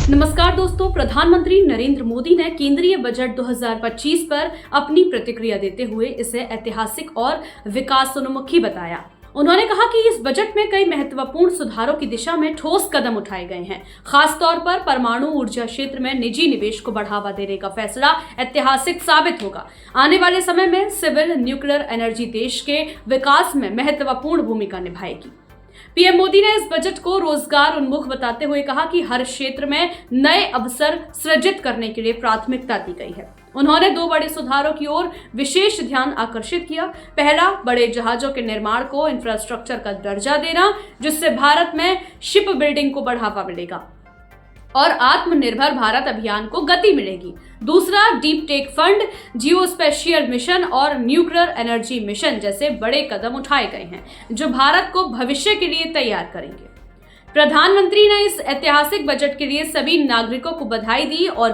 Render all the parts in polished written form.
नमस्कार दोस्तों, प्रधानमंत्री नरेंद्र मोदी ने केंद्रीय बजट 2025 पर अपनी प्रतिक्रिया देते हुए इसे ऐतिहासिक और विकासोन्मुखी बताया। उन्होंने कहा कि इस बजट में कई महत्वपूर्ण सुधारों की दिशा में ठोस कदम उठाए गए हैं। खासतौर पर परमाणु ऊर्जा क्षेत्र में निजी निवेश को बढ़ावा देने का फैसला ऐतिहासिक साबित होगा। आने वाले समय में सिविल न्यूक्लियर एनर्जी देश के विकास में महत्वपूर्ण भूमिका निभाएगी। पीएम मोदी ने इस बजट को रोजगार उन्मुख बताते हुए कहा कि हर क्षेत्र में नए अवसर सृजित करने के लिए प्राथमिकता दी गई है। उन्होंने दो बड़े सुधारों की ओर विशेष ध्यान आकर्षित किया। पहला, बड़े जहाजों के निर्माण को इंफ्रास्ट्रक्चर का दर्जा देना, जिससे भारत में शिप बिल्डिंग को बढ़ावा मिलेगा और आत्मनिर्भर भारत अभियान को गति मिलेगी। दूसरा, डीप टेक फंड, जियो स्पेशियल मिशन और न्यूक्लियर एनर्जी मिशन जैसे बड़े कदम उठाए गए हैं जो भारत को भविष्य के लिए तैयार करेंगे। प्रधानमंत्री ने इस ऐतिहासिक बजट के लिए सभी नागरिकों को बधाई दी और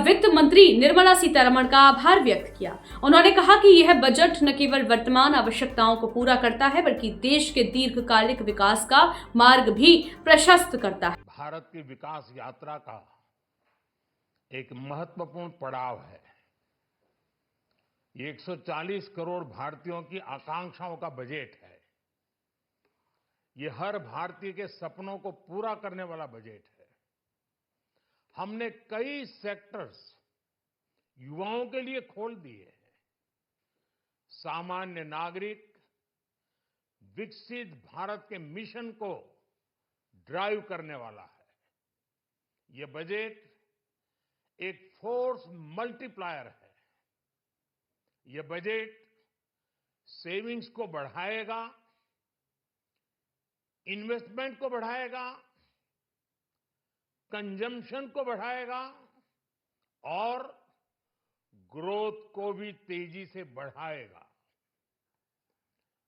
वित्त मंत्री निर्मला सीतारमण का आभार व्यक्त किया। उन्होंने कहा कि यह बजट न केवल वर्तमान आवश्यकताओं को पूरा करता है बल्कि देश के दीर्घकालिक विकास का मार्ग भी प्रशस्त करता है। भारत की विकास यात्रा का एक महत्वपूर्ण पड़ाव है। ये 140 करोड़ भारतीयों की आकांक्षाओं का बजट है। ये हर भारतीय के सपनों को पूरा करने वाला बजट है। हमने कई सेक्टर्स युवाओं के लिए खोल दिए हैं। सामान्य नागरिक विकसित भारत के मिशन को ड्राइव करने वाला है। यह बजट एक फोर्स मल्टीप्लायर है। यह बजट सेविंग्स को बढ़ाएगा, इन्वेस्टमेंट को बढ़ाएगा, कंजम्पशन को बढ़ाएगा और ग्रोथ को भी तेजी से बढ़ाएगा।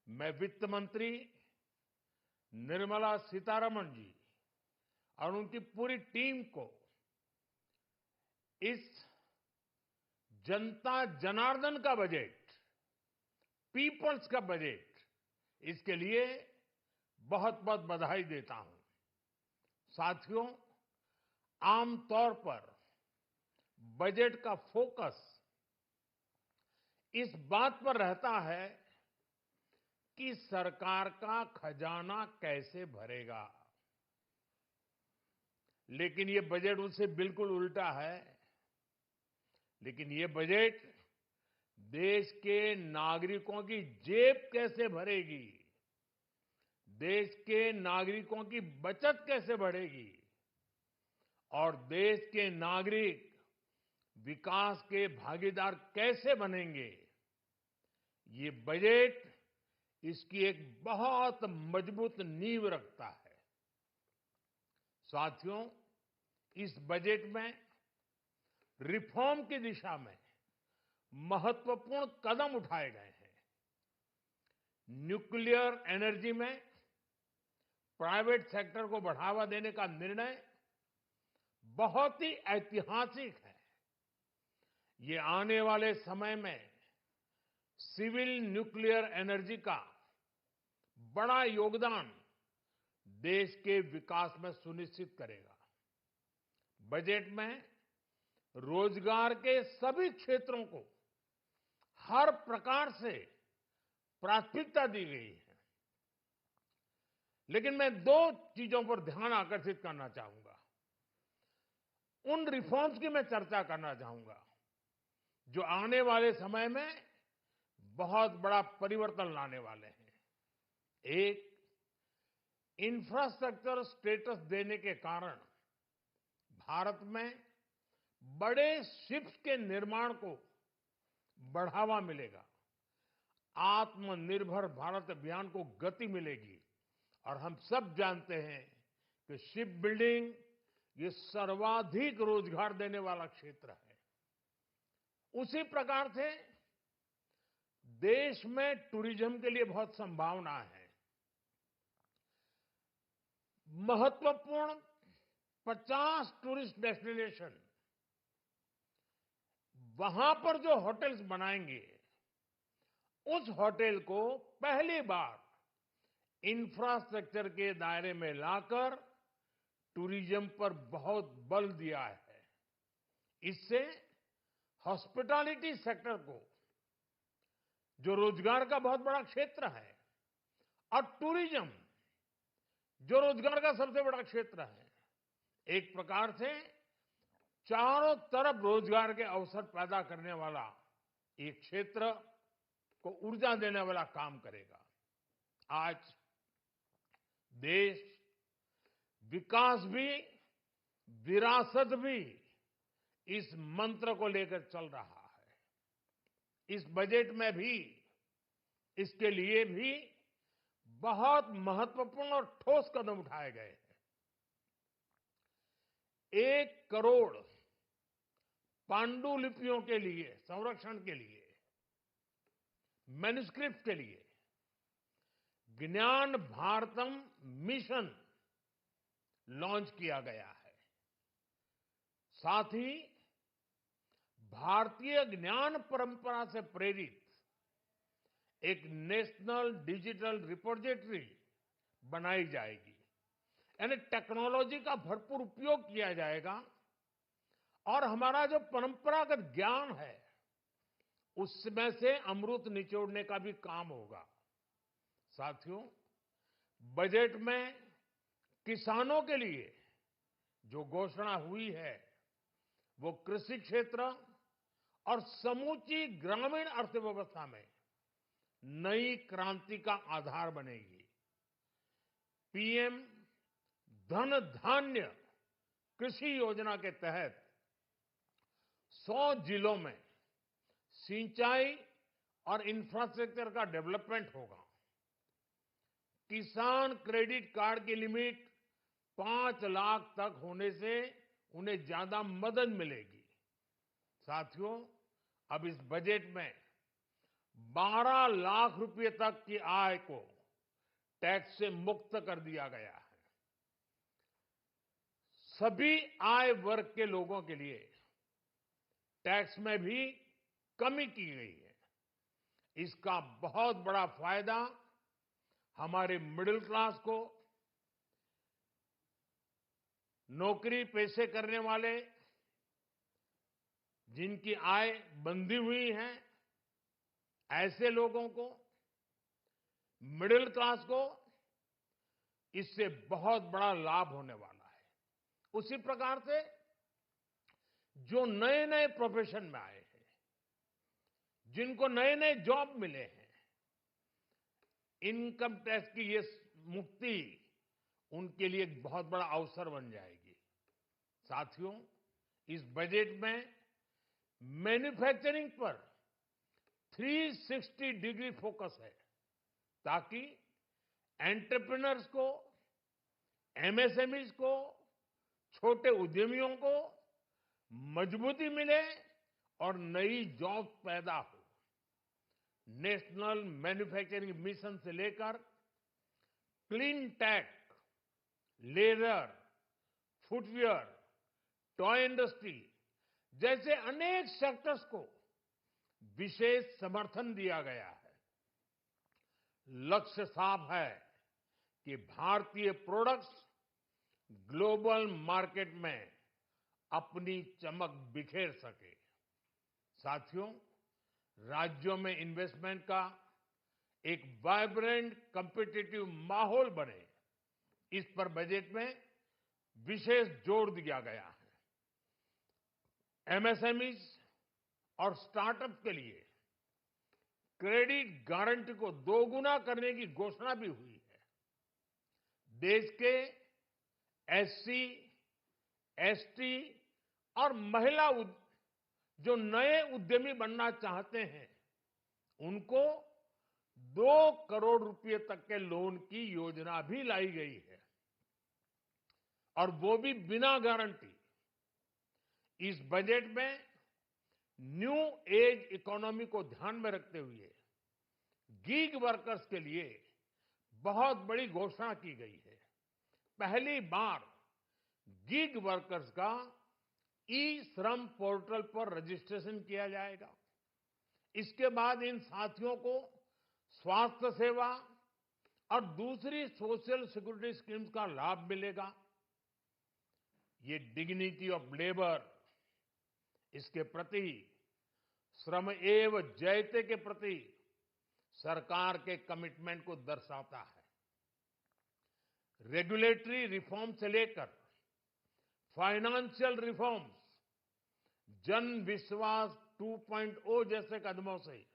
मैं वित्त मंत्री निर्मला सीतारमण जी और उनकी पूरी टीम को इस जनता जनार्दन का बजट, पीपल्स का बजट, इसके लिए बहुत बहुत बधाई देता हूं। साथियों, आमतौर पर बजट का फोकस इस बात पर रहता है कि सरकार का खजाना कैसे भरेगा, लेकिन ये बजट उससे बिल्कुल उल्टा है। लेकिन ये बजट देश के नागरिकों की जेब कैसे भरेगी, देश के नागरिकों की बचत कैसे बढ़ेगी और देश के नागरिक विकास के भागीदार कैसे बनेंगे, ये बजट इसकी एक बहुत मजबूत नींव रखता है। साथियों, इस बजट में रिफॉर्म की दिशा में महत्वपूर्ण कदम उठाए गए हैं। न्यूक्लियर एनर्जी में प्राइवेट सेक्टर को बढ़ावा देने का निर्णय बहुत ही ऐतिहासिक है। ये आने वाले समय में सिविल न्यूक्लियर एनर्जी का बड़ा योगदान देश के विकास में सुनिश्चित करेगा। बजट में रोजगार के सभी क्षेत्रों को हर प्रकार से प्राथमिकता दी गई है। लेकिन मैं दो चीजों पर ध्यान आकर्षित करना चाहूंगा। उन रिफॉर्म्स की मैं चर्चा करना चाहूंगा जो आने वाले समय में बहुत बड़ा परिवर्तन लाने वाले हैं। एक, इंफ्रास्ट्रक्चर स्टेटस देने के कारण भारत में बड़े शिप्स के निर्माण को बढ़ावा मिलेगा, आत्मनिर्भर भारत अभियान को गति मिलेगी। और हम सब जानते हैं कि शिप बिल्डिंग ये सर्वाधिक रोजगार देने वाला क्षेत्र है। उसी प्रकार से देश में टूरिज्म के लिए बहुत संभावना है। महत्वपूर्ण 50 टूरिस्ट डेस्टिनेशन, वहां पर जो होटल्स बनाएंगे उस होटल को पहली बार इंफ्रास्ट्रक्चर के दायरे में लाकर टूरिज्म पर बहुत बल दिया है। इससे हॉस्पिटैलिटी सेक्टर को, जो रोजगार का बहुत बड़ा क्षेत्र है, और टूरिज्म, जो रोजगार का सबसे बड़ा क्षेत्र है, एक प्रकार से चारों तरफ रोजगार के अवसर पैदा करने वाला एक क्षेत्र को ऊर्जा देने वाला काम करेगा। आज देश विकास भी, विरासत भी, इस मंत्र को लेकर चल रहा है। इस बजट में भी इसके लिए भी बहुत महत्वपूर्ण और ठोस कदम उठाए गए हैं। 1 करोड़ पांडुलिपियों के लिए संरक्षण के लिए, मैन्युस्क्रिप्ट के लिए ज्ञान भारतम मिशन लॉन्च किया गया है। साथ ही भारतीय ज्ञान परंपरा से प्रेरित एक नेशनल डिजिटल रिपोजिटरी बनाई जाएगी। यानी टेक्नोलॉजी का भरपूर उपयोग किया जाएगा और हमारा जो परंपरागत ज्ञान है उसमें से अमृत निचोड़ने का भी काम होगा। साथियों, बजट में किसानों के लिए जो घोषणा हुई है वो कृषि क्षेत्र और समूची ग्रामीण अर्थव्यवस्था में नई क्रांति का आधार बनेगी। पीएम धन धान्य कृषि योजना के तहत 100 जिलों में सिंचाई और इंफ्रास्ट्रक्चर का डेवलपमेंट होगा। किसान क्रेडिट कार्ड की लिमिट 5 लाख तक होने से उन्हें ज्यादा मदद मिलेगी। साथियों, अब इस बजट में 12 लाख रुपए तक की आय को टैक्स से मुक्त कर दिया गया है। सभी आय वर्ग के लोगों के लिए टैक्स में भी कमी की गई है। इसका बहुत बड़ा फायदा हमारे मिडिल क्लास को, नौकरी पेशे करने वाले जिनकी आय बंधी हुई है, ऐसे लोगों को, मिडिल क्लास को इससे बहुत बड़ा लाभ होने वाला है। उसी प्रकार से जो नए नए प्रोफेशन में आए हैं, जिनको नए नए जॉब मिले हैं, इनकम टैक्स की ये मुक्ति उनके लिए एक बहुत बड़ा अवसर बन जाएगी। साथियों, इस बजट में मैन्युफैक्चरिंग पर 360 डिग्री फोकस है ताकि एंटरप्रेन्योर्स को, एमएसएमईज को, छोटे उद्यमियों को मजबूती मिले और नई जॉब पैदा हो। नेशनल मैन्युफैक्चरिंग मिशन से लेकर clean tech, leather, footwear, toy industry जैसे अनेक सेक्टर्स को विशेष समर्थन दिया गया है। लक्ष्य साफ है कि भारतीय प्रोडक्ट्स ग्लोबल मार्केट में अपनी चमक बिखेर सके। साथियों, राज्यों में इन्वेस्टमेंट का एक वाइब्रेंट कॉम्पिटिटिव माहौल बने, इस पर बजट में विशेष जोर दिया गया है। एमएसएमईज और स्टार्टअप के लिए क्रेडिट गारंटी को दोगुना करने की घोषणा भी हुई है। देश के एससी, एसटी और महिला जो नए उद्यमी बनना चाहते हैं, उनको 2 करोड़ रुपए तक के लोन की योजना भी लाई गई है, और वो भी बिना गारंटी। इस बजट में न्यू एज इकोनॉमी को ध्यान में रखते हुए गीग वर्कर्स के लिए बहुत बड़ी घोषणा की गई है। पहली बार गीग वर्कर्स का ई श्रम पोर्टल पर रजिस्ट्रेशन किया जाएगा। इसके बाद इन साथियों को स्वास्थ्य सेवा और दूसरी सोशल सिक्योरिटी स्कीम्स का लाभ मिलेगा। ये डिग्निटी ऑफ लेबर, इसके प्रति, श्रम एव जयते के प्रति सरकार के कमिटमेंट को दर्शाता है। रेगुलेटरी रिफॉर्म से लेकर फाइनेंशियल रिफॉर्म्स, जन विश्वास 2.0 जैसे कदमों से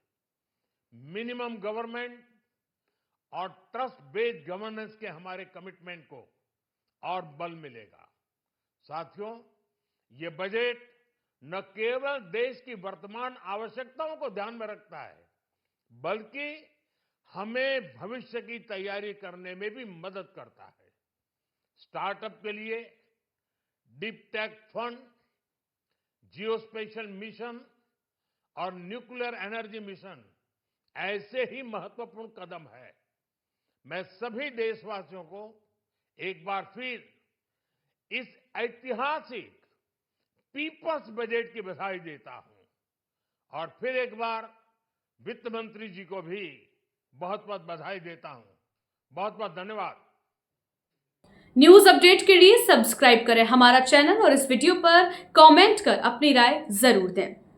मिनिमम गवर्नमेंट और ट्रस्ट बेस्ड गवर्नेंस के हमारे कमिटमेंट को और बल मिलेगा। साथियों, ये बजट न केवल देश की वर्तमान आवश्यकताओं को ध्यान में रखता है, बल्कि हमें भविष्य की तैयारी करने में भी मदद करता है। स्टार्टअप के लिए deep tech fund, geospatial mission और न्यूक्लियर एनर्जी मिशन ऐसे ही महत्वपूर्ण कदम है। मैं सभी देशवासियों को एक बार फिर इस ऐतिहासिक पीपल्स बजट की बधाई देता हूं और फिर एक बार वित्त मंत्री जी को भी बहुत बहुत बधाई देता हूं। बहुत बहुत धन्यवाद। न्यूज अपडेट के लिए सब्सक्राइब करें हमारा चैनल और इस वीडियो पर कमेंट कर अपनी राय जरूर दें।